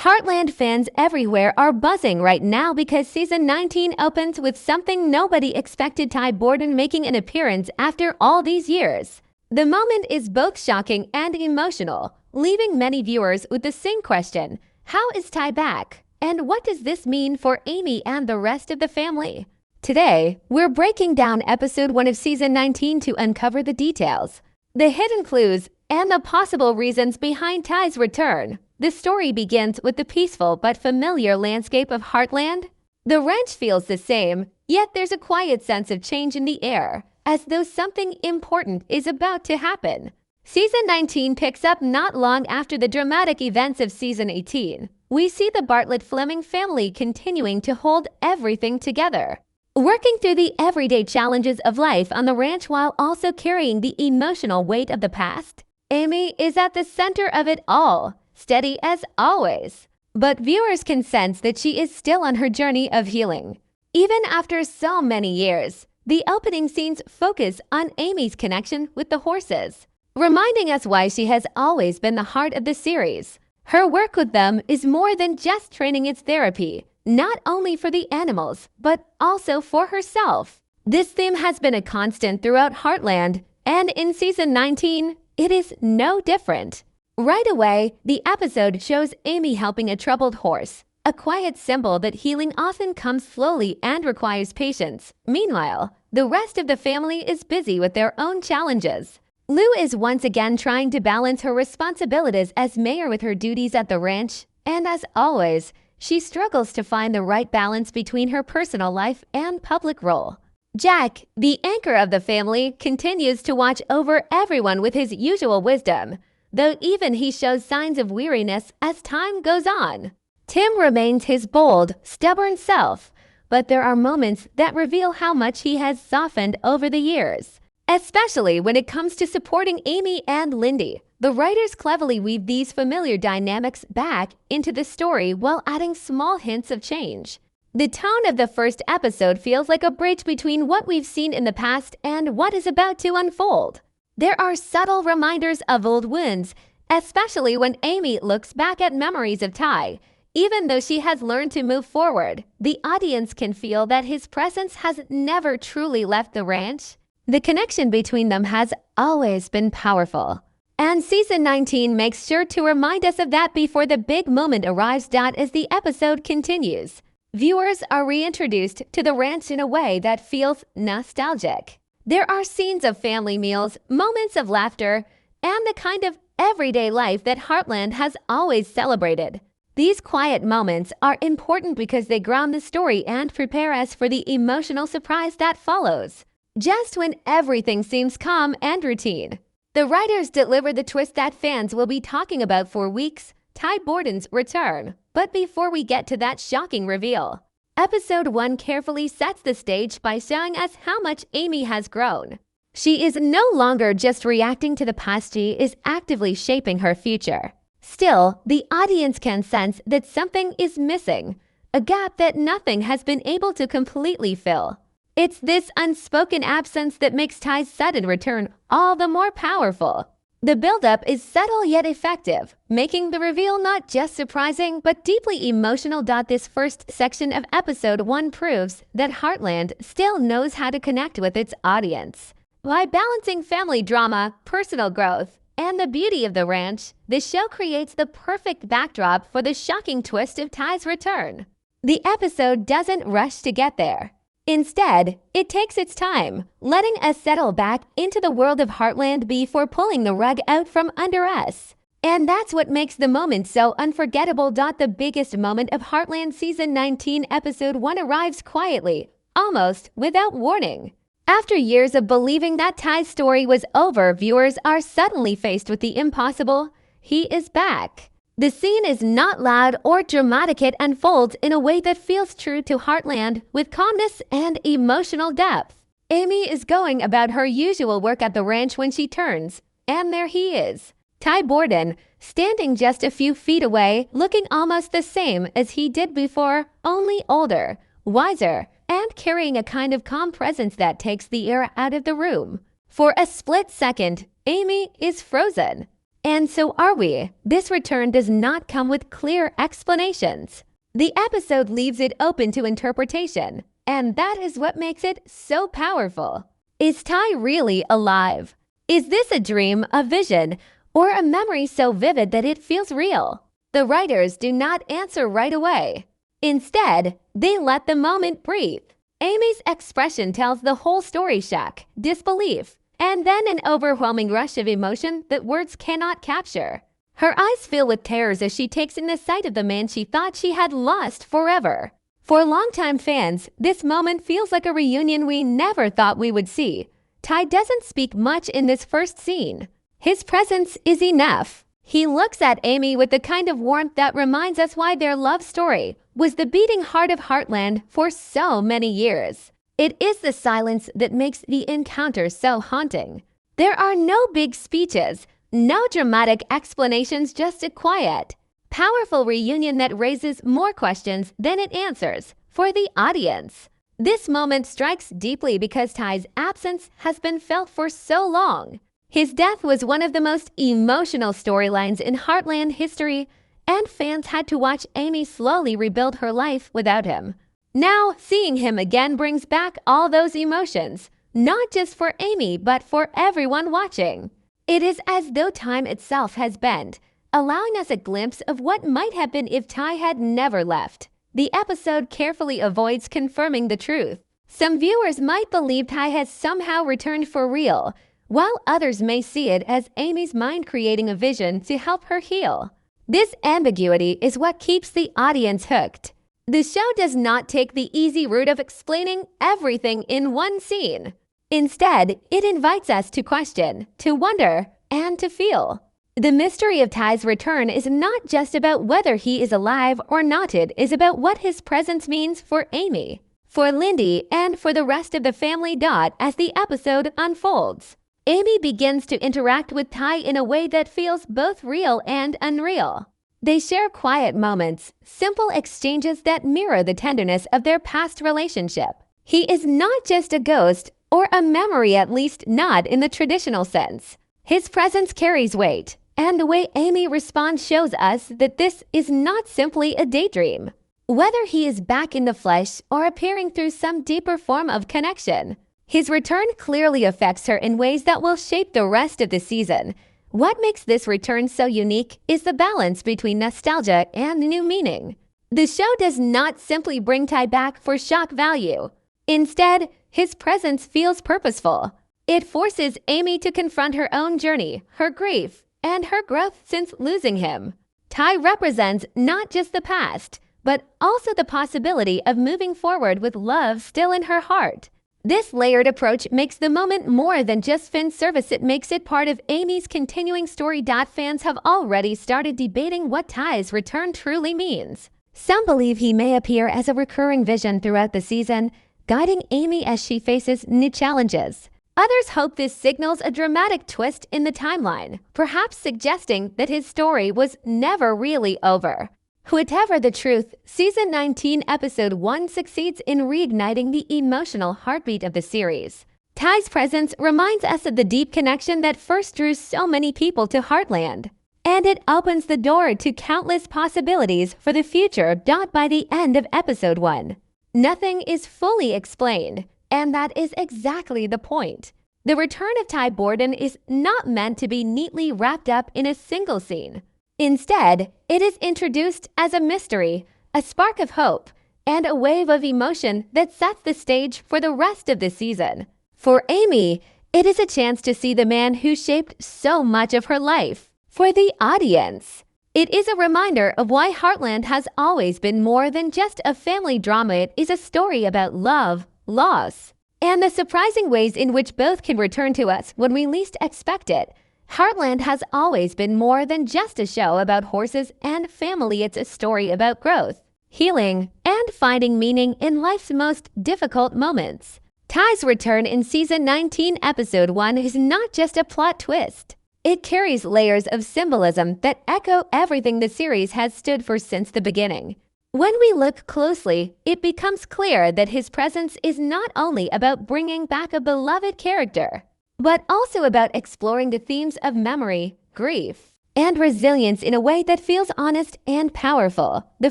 Heartland fans everywhere are buzzing right now because season 19 opens with something nobody expected: Borden making an appearance after all these years. The moment is both shocking and emotional, leaving many viewers with the same question: how is Ty back? And what does this mean for Amy and the rest of the family? Today, we're breaking down episode 1 of season 19 to uncover the details, the hidden clues, and the possible reasons behind Ty's return. The story begins with the peaceful but familiar landscape of Heartland. The ranch feels the same, yet there's a quiet sense of change in the air, as though something important is about to happen. Season 19 picks up not long after the dramatic events of season 18. We see the Bartlett-Fleming family continuing to hold everything together, working through the everyday challenges of life on the ranch while also carrying the emotional weight of the past. Amy is at the center of it all, steady as always. But viewers can sense that she is still on her journey of healing. Even after so many years, the opening scenes focus on Amy's connection with the horses, reminding us why she has always been the heart of the series. Her work with them is more than just training; it's therapy, not only for the animals, but also for herself. This theme has been a constant throughout Heartland, and in season 19, it is no different. Right away, the episode shows Amy helping a troubled horse, a quiet symbol that healing often comes slowly and requires patience. Meanwhile, the rest of the family is busy with their own challenges. Lou is once again trying to balance her responsibilities as mayor with her duties at the ranch, and as always, she struggles to find the right balance between her personal life and public role. Jack, the anchor of the family, continues to watch over everyone with his usual wisdom, though even he shows signs of weariness as time goes on. Tim remains his bold, stubborn self, but there are moments that reveal how much he has softened over the years, especially when it comes to supporting Amy and Lyndy. The writers cleverly weave these familiar dynamics back into the story while adding small hints of change. The tone of the first episode feels like a bridge between what we've seen in the past and what is about to unfold. There are subtle reminders of old wounds, especially when Amy looks back at memories of Ty. Even though she has learned to move forward, the audience can feel that his presence has never truly left the ranch. The connection between them has always been powerful, and season 19 makes sure to remind us of that before the big moment arrives. As the episode continues, viewers are reintroduced to the ranch in a way that feels nostalgic. There are scenes of family meals, moments of laughter, and the kind of everyday life that Heartland has always celebrated. These quiet moments are important because they ground the story and prepare us for the emotional surprise that follows. Just when everything seems calm and routine, the writers deliver the twist that fans will be talking about for weeks: Ty Borden's return. But before we get to that shocking reveal, episode 1 carefully sets the stage by showing us how much Amy has grown. She is no longer just reacting to the past, she is actively shaping her future. Still, the audience can sense that something is missing, a gap that nothing has been able to completely fill. It's this unspoken absence that makes Ty's sudden return all the more powerful. The buildup is subtle yet effective, making the reveal not just surprising but deeply emotional. This first section of episode 1 proves that Heartland still knows how to connect with its audience. By balancing family drama, personal growth, and the beauty of the ranch, the show creates the perfect backdrop for the shocking twist of Ty's return. The episode doesn't rush to get there. Instead, it takes its time, letting us settle back into the world of Heartland before pulling the rug out from under us. And that's what makes the moment so unforgettable. The biggest moment of Heartland season 19 episode 1 arrives quietly, almost without warning. After years of believing that Ty's story was over, viewers are suddenly faced with the impossible: he is back. The scene is not loud or dramatic. It unfolds in a way that feels true to Heartland, with calmness and emotional depth. Amy is going about her usual work at the ranch when she turns, and there he is, Ty Borden, standing just a few feet away, looking almost the same as he did before, only older, wiser, and carrying a kind of calm presence that takes the air out of the room. For a split second, Amy is frozen. And so are we. This return does not come with clear explanations. The episode leaves it open to interpretation, and that is what makes it so powerful. Is Ty really alive? Is this a dream, a vision, or a memory so vivid that it feels real? The writers do not answer right away. Instead, they let the moment breathe. Amy's expression tells the whole story: shock, disbelief, and then an overwhelming rush of emotion that words cannot capture. Her eyes fill with tears as she takes in the sight of the man she thought she had lost forever. For longtime fans, this moment feels like a reunion we never thought we would see. Ty doesn't speak much in this first scene. His presence is enough. He looks at Amy with the kind of warmth that reminds us why their love story was the beating heart of Heartland for so many years. It is the silence that makes the encounter so haunting. There are no big speeches, no dramatic explanations, just a quiet, powerful reunion that raises more questions than it answers for the audience. This moment strikes deeply because Ty's absence has been felt for so long. His death was one of the most emotional storylines in Heartland history, and fans had to watch Amy slowly rebuild her life without him. Now, seeing him again brings back all those emotions, not just for Amy, but for everyone watching. It is as though time itself has bent, allowing us a glimpse of what might have been if Ty had never left. The episode carefully avoids confirming the truth. Some viewers might believe Ty has somehow returned for real, while others may see it as Amy's mind creating a vision to help her heal. This ambiguity is what keeps the audience hooked. The show does not take the easy route of explaining everything in one scene. Instead, it invites us to question, to wonder, and to feel. The mystery of Ty's return is not just about whether he is alive or not, it is about what his presence means for Amy, for Lyndy, and for the rest of the family. As the episode unfolds, Amy begins to interact with Ty in a way that feels both real and unreal. They share quiet moments, simple exchanges that mirror the tenderness of their past relationship. He is not just a ghost or a memory, at least not in the traditional sense. His presence carries weight, and the way Amy responds shows us that this is not simply a daydream. Whether he is back in the flesh or appearing through some deeper form of connection, his return clearly affects her in ways that will shape the rest of the season. What makes this return so unique is the balance between nostalgia and new meaning. The show does not simply bring Ty back for shock value. Instead, his presence feels purposeful. It forces Amy to confront her own journey, her grief, and her growth since losing him. Ty represents not just the past, but also the possibility of moving forward with love still in her heart. This layered approach makes the moment more than just fan service. It makes it part of Amy's continuing story. Fans have already started debating what Ty's return truly means. Some believe he may appear as a recurring vision throughout the season, guiding Amy as she faces new challenges. Others hope this signals a dramatic twist in the timeline, perhaps suggesting that his story was never really over. Whatever the truth, Season 19, Episode 1 succeeds in reigniting the emotional heartbeat of the series. Ty's presence reminds us of the deep connection that first drew so many people to Heartland, and it opens the door to countless possibilities for the future. By the end of Episode 1, nothing is fully explained, and that is exactly the point. The return of Ty Borden is not meant to be neatly wrapped up in a single scene. Instead, it is introduced as a mystery, a spark of hope, and a wave of emotion that sets the stage for the rest of the season. For Amy, it is a chance to see the man who shaped so much of her life. For the audience, it is a reminder of why Heartland has always been more than just a family drama. It is a story about love, loss, and the surprising ways in which both can return to us when we least expect it. Heartland has always been more than just a show about horses and family. It's a story about growth, healing, and finding meaning in life's most difficult moments. Ty's return in Season 19, Episode 1 is not just a plot twist. It carries layers of symbolism that echo everything the series has stood for since the beginning. When we look closely, it becomes clear that his presence is not only about bringing back a beloved character, but also about exploring the themes of memory, grief, and resilience in a way that feels honest and powerful. The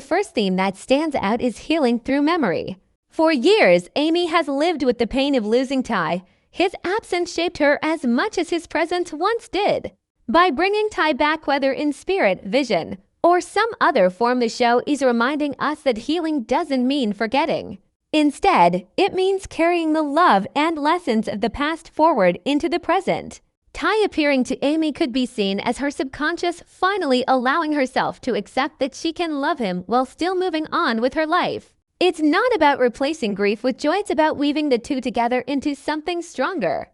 first theme that stands out is healing through memory. For years, Amy has lived with the pain of losing Ty. His absence shaped her as much as his presence once did. By bringing Ty back, whether in spirit, vision, or some other form, the show is reminding us that healing doesn't mean forgetting. Instead, it means carrying the love and lessons of the past forward into the present. Ty appearing to Amy could be seen as her subconscious finally allowing herself to accept that she can love him while still moving on with her life. It's not about replacing grief with joy, it's about weaving the two together into something stronger.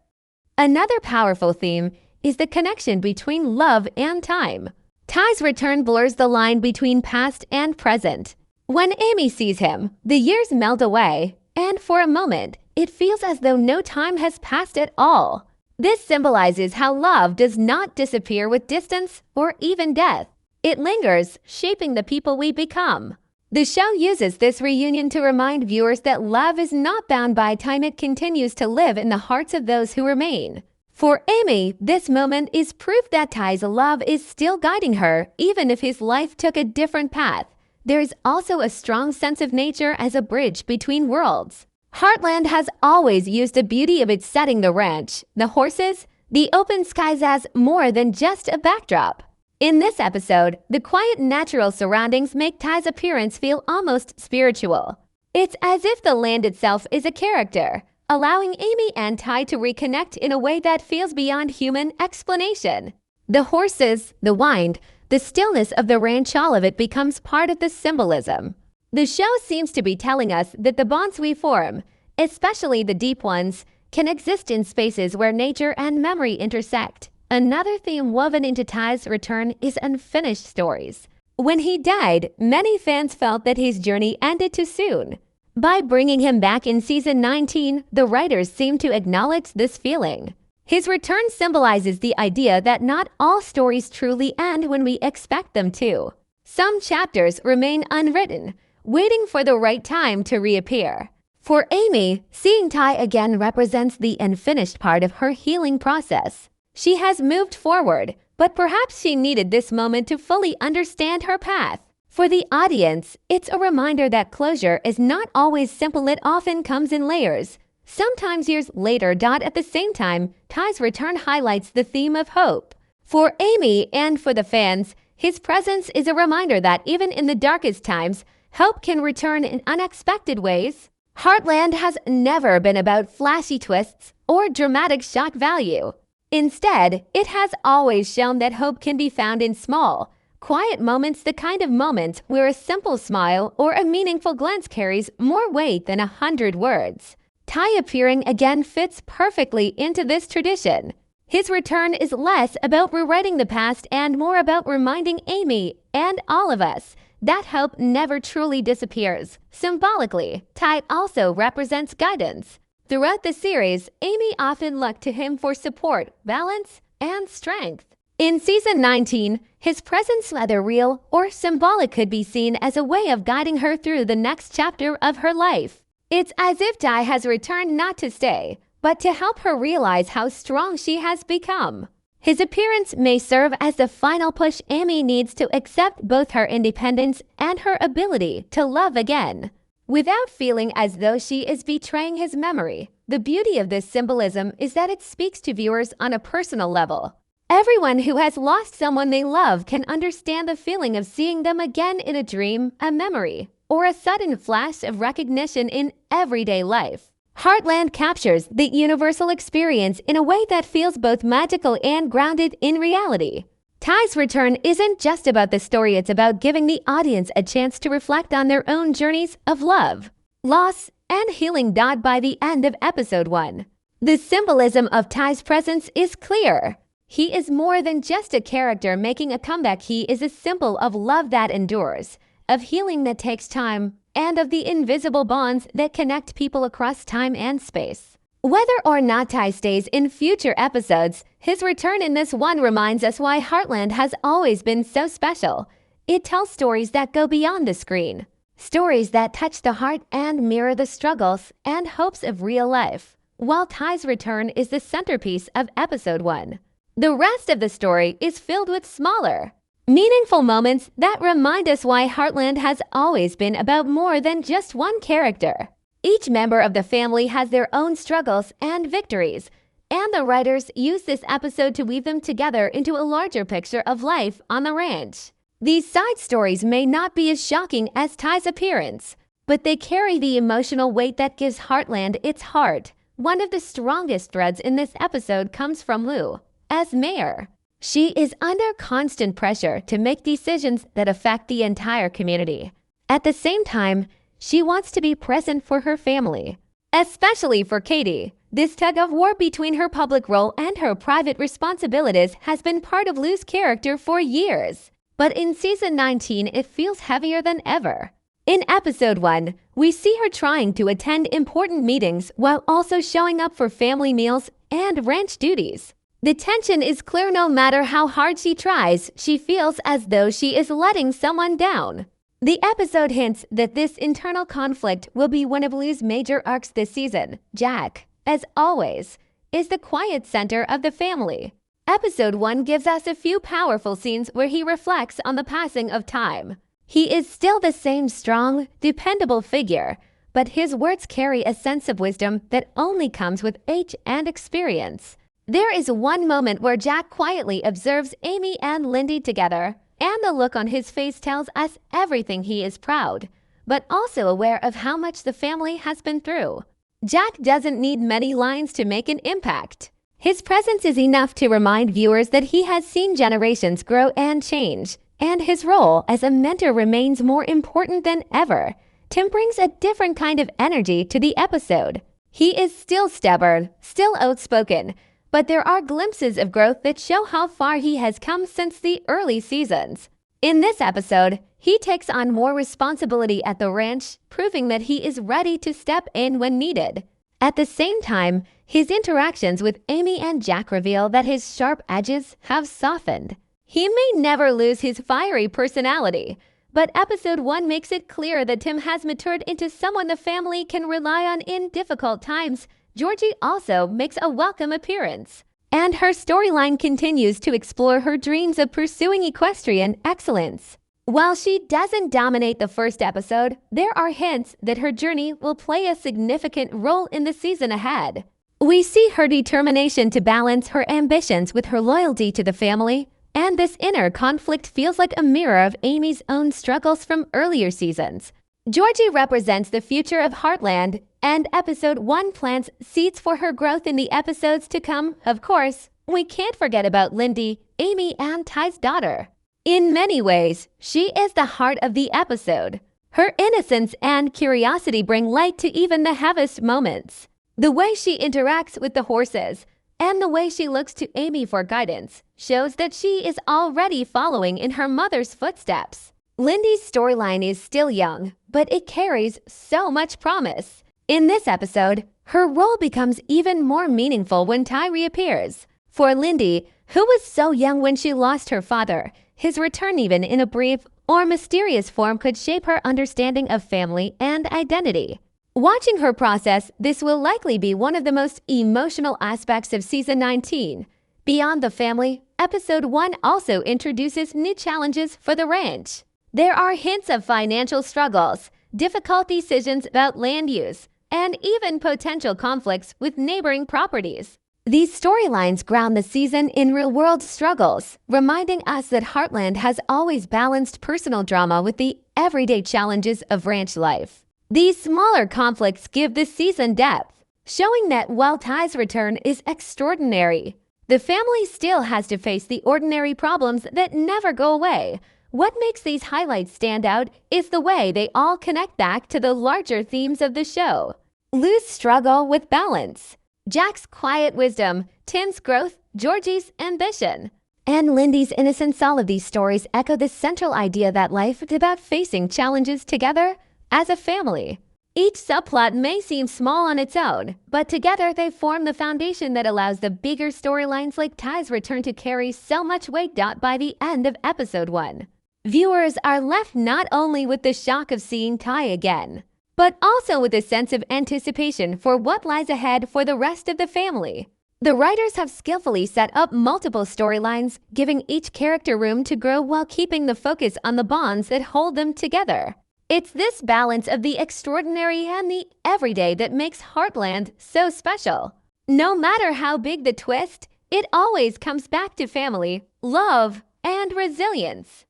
Another powerful theme is the connection between love and time. Ty's return blurs the line between past and present. When Amy sees him, the years melt away, and for a moment, it feels as though no time has passed at all. This symbolizes how love does not disappear with distance or even death. It lingers, shaping the people we become. The show uses this reunion to remind viewers that love is not bound by time, it continues to live in the hearts of those who remain. For Amy, this moment is proof that Ty's love is still guiding her, even if his life took a different path. There is also a strong sense of nature as a bridge between worlds. Heartland has always used the beauty of its setting, the ranch, the horses, the open skies, as more than just a backdrop. In this episode, the quiet, natural surroundings make Ty's appearance feel almost spiritual. It's as if the land itself is a character, allowing Amy and Ty to reconnect in a way that feels beyond human explanation. The horses, the wind, the stillness of the ranch, all of it becomes part of the symbolism. The show seems to be telling us that the bonds we form, especially the deep ones, can exist in spaces where nature and memory intersect. Another theme woven into Ty's return is unfinished stories. When he died, many fans felt that his journey ended too soon. By bringing him back in season 19, the writers seem to acknowledge this feeling. His return symbolizes the idea that not all stories truly end when we expect them to. Some chapters remain unwritten, waiting for the right time to reappear. For Amy, seeing Ty again represents the unfinished part of her healing process. She has moved forward, but perhaps she needed this moment to fully understand her path. For the audience, it's a reminder that closure is not always simple, it often comes in layers. Sometimes years later. At the same time, Ty's return highlights the theme of hope. For Amy and for the fans, his presence is a reminder that even in the darkest times, hope can return in unexpected ways. Heartland has never been about flashy twists or dramatic shock value. Instead, it has always shown that hope can be found in small, quiet moments, the kind of moments where a simple smile or a meaningful glance carries more weight than 100 words. Ty appearing again fits perfectly into this tradition. His return is less about rewriting the past and more about reminding Amy and all of us that hope never truly disappears. Symbolically, Ty also represents guidance. Throughout the series, Amy often looked to him for support, balance, and strength. In season 19, his presence, whether real or symbolic, could be seen as a way of guiding her through the next chapter of her life. It's as if Ty has returned not to stay, but to help her realize how strong she has become. His appearance may serve as the final push Amy needs to accept both her independence and her ability to love again, without feeling as though she is betraying his memory. The beauty of this symbolism is that it speaks to viewers on a personal level. Everyone who has lost someone they love can understand the feeling of seeing them again in a dream, a memory, or a sudden flash of recognition in everyday life. Heartland captures the universal experience in a way that feels both magical and grounded in reality. Ty's return isn't just about the story, it's about giving the audience a chance to reflect on their own journeys of love, loss, and healing. By the end of episode 1, the symbolism of Ty's presence is clear. He is more than just a character making a comeback. He is a symbol of love that endures, of healing that takes time, and of the invisible bonds that connect people across time and space. Whether or not Ty stays in future episodes, his return in this one reminds us why Heartland has always been so special. It tells stories that go beyond the screen, stories that touch the heart and mirror the struggles and hopes of real life. While Ty's return is the centerpiece of episode 1, The rest of the story is filled with smaller, meaningful moments that remind us why Heartland has always been about more than just one character. Each member of the family has their own struggles and victories, and the writers use this episode to weave them together into a larger picture of life on the ranch. These side stories may not be as shocking as Ty's appearance, but they carry the emotional weight that gives Heartland its heart. One of the strongest threads in this episode comes from Lou. As mayor, she is under constant pressure to make decisions that affect the entire community. At the same time, she wants to be present for her family, especially for Katie. This tug-of-war between her public role and her private responsibilities has been part of Lou's character for years. But in Season 19, it feels heavier than ever. In Episode 1, we see her trying to attend important meetings while also showing up for family meals and ranch duties. The tension is clear. No matter how hard she tries, she feels as though she is letting someone down. The episode hints that this internal conflict will be one of Lou's major arcs this season. Jack, as always, is the quiet center of the family. Episode 1 gives us a few powerful scenes where he reflects on the passing of time. He is still the same strong, dependable figure, but his words carry a sense of wisdom that only comes with age and experience. There is one moment where Jack quietly observes Amy and Lyndy together, and the look on his face tells us everything. He is proud, but also aware of how much the family has been through. Jack doesn't need many lines to make an impact. His presence is enough to remind viewers that he has seen generations grow and change, and his role as a mentor remains more important than ever. Tim brings a different kind of energy to the episode. He is still stubborn, still outspoken, but there are glimpses of growth that show how far he has come since the early seasons. In this episode, he takes on more responsibility at the ranch, proving that he is ready to step in when needed. At the same time, his interactions with Amy and Jack reveal that his sharp edges have softened. He may never lose his fiery personality, but Episode 1 makes it clear that Tim has matured into someone the family can rely on in difficult times. Georgie also makes a welcome appearance, and her storyline continues to explore her dreams of pursuing equestrian excellence. While she doesn't dominate the first episode, there are hints that her journey will play a significant role in the season ahead. We see her determination to balance her ambitions with her loyalty to the family, and this inner conflict feels like a mirror of Amy's own struggles from earlier seasons. Georgie represents the future of Heartland, and Episode 1 plants seeds for her growth in the episodes to come. Of course, we can't forget about Lyndy, Amy, and Ty's daughter. In many ways, she is the heart of the episode. Her innocence and curiosity bring light to even the heaviest moments. The way she interacts with the horses and the way she looks to Amy for guidance shows that she is already following in her mother's footsteps. Lyndy's storyline is still young, but it carries so much promise. In this episode, her role becomes even more meaningful when Ty reappears. For Lyndy, who was so young when she lost her father, his return, even in a brief or mysterious form, could shape her understanding of family and identity. Watching her process, this will likely be one of the most emotional aspects of Season 19. Beyond the family, Episode 1 also introduces new challenges for the ranch. There are hints of financial struggles, difficult decisions about land use, and even potential conflicts with neighboring properties. These storylines ground the season in real-world struggles, reminding us that Heartland has always balanced personal drama with the everyday challenges of ranch life. These smaller conflicts give the season depth, showing that while Ty's return is extraordinary, the family still has to face the ordinary problems that never go away. What makes these highlights stand out is the way they all connect back to the larger themes of the show. Lou's struggle with balance, Jack's quiet wisdom, Tim's growth, Georgie's ambition, and Lyndy's innocence. All of these stories echo the central idea that life is about facing challenges together as a family. Each subplot may seem small on its own, but together they form the foundation that allows the bigger storylines like Ty's return to carry so much weight. By the end of Episode 1, viewers are left not only with the shock of seeing Ty again, but also with a sense of anticipation for what lies ahead for the rest of the family. The writers have skillfully set up multiple storylines, giving each character room to grow while keeping the focus on the bonds that hold them together. It's this balance of the extraordinary and the everyday that makes Heartland so special. No matter how big the twist, it always comes back to family, love, and resilience.